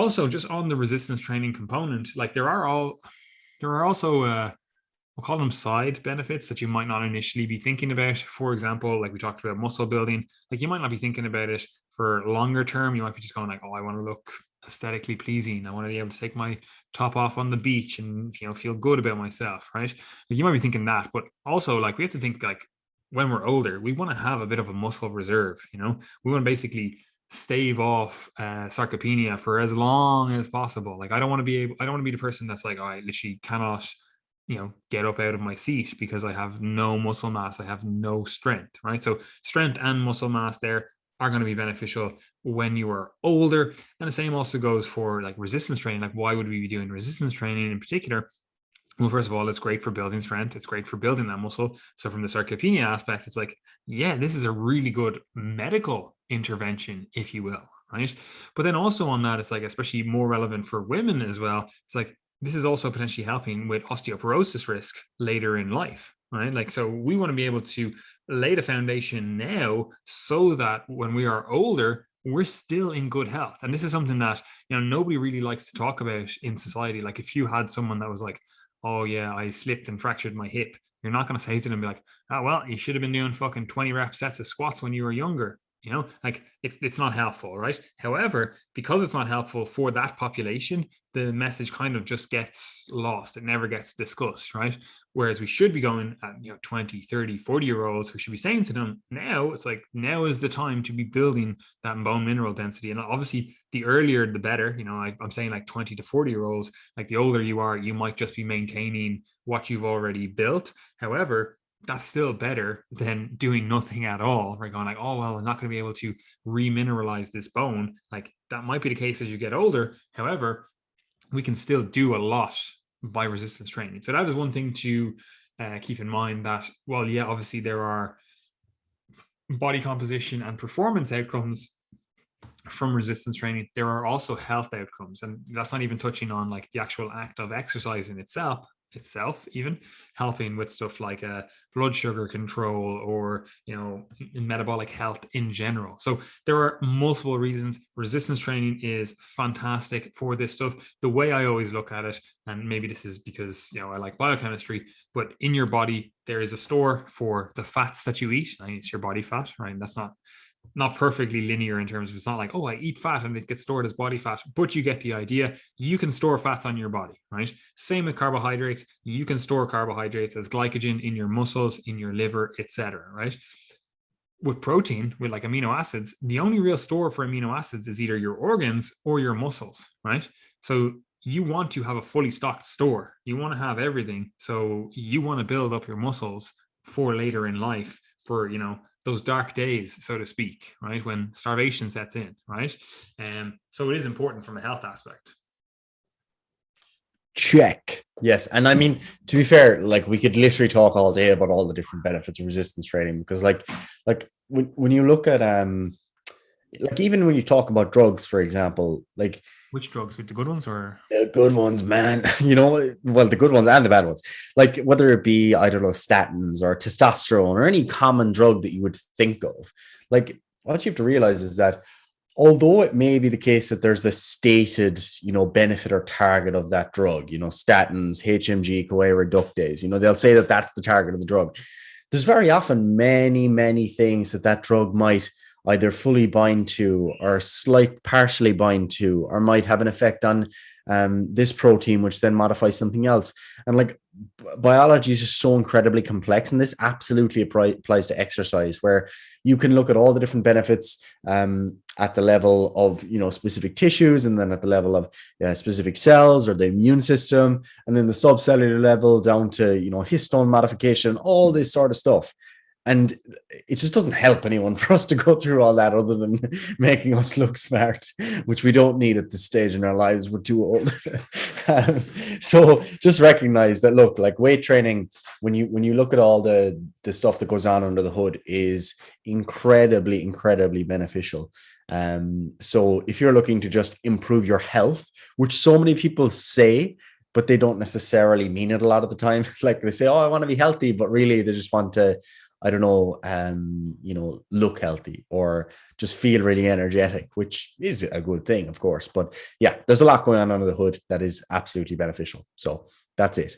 also just on the resistance training component, like there are also we'll call them side benefits that you might not initially be thinking about. For example, like we talked about muscle building, like you might not be thinking about it for longer term. You might be just going like, oh, I want to look aesthetically pleasing. I want to be able to take my top off on the beach and feel good about myself, right? Like you might be thinking that, but also like we have to think like when we're older, we want to have a bit of a muscle reserve. We want to basically stave off sarcopenia for as long as possible. Like I don't want to be the person that's like, oh, I literally cannot get up out of my seat because I have no muscle mass, I have no strength, right? So strength and muscle mass there are going to be beneficial when you are older. And the same also goes for like resistance training. Like why would we be doing resistance training in particular? Well, first of all, it's great for building strength. It's great for building that muscle. So from the sarcopenia aspect, it's like, yeah, this is a really good medical intervention, if you will, right? But then also on that, it's like, especially more relevant for women as well. It's like, this is also potentially helping with osteoporosis risk later in life, right? Like, so we want to be able to lay the foundation now so that when we are older, we're still in good health. And this is something that, nobody really likes to talk about in society. Like if you had someone that was like, oh yeah, I slipped and fractured my hip, you're not going to say to them, be like, oh, well, you should have been doing fucking 20 rep sets of squats when you were younger. Like it's not helpful, right? However, because it's not helpful for that population, the message kind of just gets lost. It never gets discussed, right? Whereas we should be going at 20, 30, 40-year-olds, we should be saying to them now, it's like now is the time to be building that bone mineral density. And obviously the earlier the better. I'm saying like 20 to 40-year-olds, like the older you are, you might just be maintaining what you've already built. However, that's still better than doing nothing at all, right? Going like, oh, well, I'm not going to be able to remineralize this bone. Like that might be the case as you get older. However, we can still do a lot by resistance training. So that is one thing to keep in mind, that, well, yeah, obviously there are body composition and performance outcomes from resistance training. There are also health outcomes, and that's not even touching on like the actual act of exercise in itself even helping with stuff like blood sugar control or metabolic health in general. So there are multiple reasons resistance training is fantastic for this stuff. The way I always look at it, and maybe this is because I like biochemistry, but in your body there is a store for the fats that you eat. I mean, it's your body fat, right? That's not perfectly linear in terms of, it's not like, oh, I eat fat and it gets stored as body fat, but you get the idea. You can store fats on your body, right? Same with carbohydrates. You can store carbohydrates as glycogen in your muscles, in your liver, etc., right? With protein, with like amino acids, the only real store for amino acids is either your organs or your muscles, right? So you want to have a fully stocked store. You want to have everything. So you want to build up your muscles for later in life, for those dark days, so to speak, right? When starvation sets in, right? So it is important from a health aspect. Check. Yes. And I mean, to be fair, like we could literally talk all day about all the different benefits of resistance training, because like when you look at like even when you talk about drugs, for example, like which drugs, with the good ones or the good ones, man? Well, the good ones and the bad ones, like whether it be, I don't know, statins or testosterone or any common drug that you would think of. Like what you have to realize is that although it may be the case that there's a stated, benefit or target of that drug, statins, HMG, CoA reductase, they'll say that that's the target of the drug. There's very often many, many things that drug might either fully bind to or partially bind to, or might have an effect on this protein, which then modifies something else. And like biology is just so incredibly complex, and this absolutely applies to exercise, where you can look at all the different benefits at the level of specific tissues, and then at the level of specific cells or the immune system, and then the subcellular level down to histone modification, all this sort of stuff. And it just doesn't help anyone for us to go through all that, other than making us look smart, which we don't need at this stage in our lives. We're too old. So just recognize that, look, like weight training, when you look at all the stuff that goes on under the hood, is incredibly, incredibly beneficial. So if you're looking to just improve your health, which so many people say, but they don't necessarily mean it a lot of the time. Like they say, oh, I want to be healthy, but really they just want to I don't know, look healthy or just feel really energetic, which is a good thing, of course. But yeah, there's a lot going on under the hood that is absolutely beneficial. So that's it.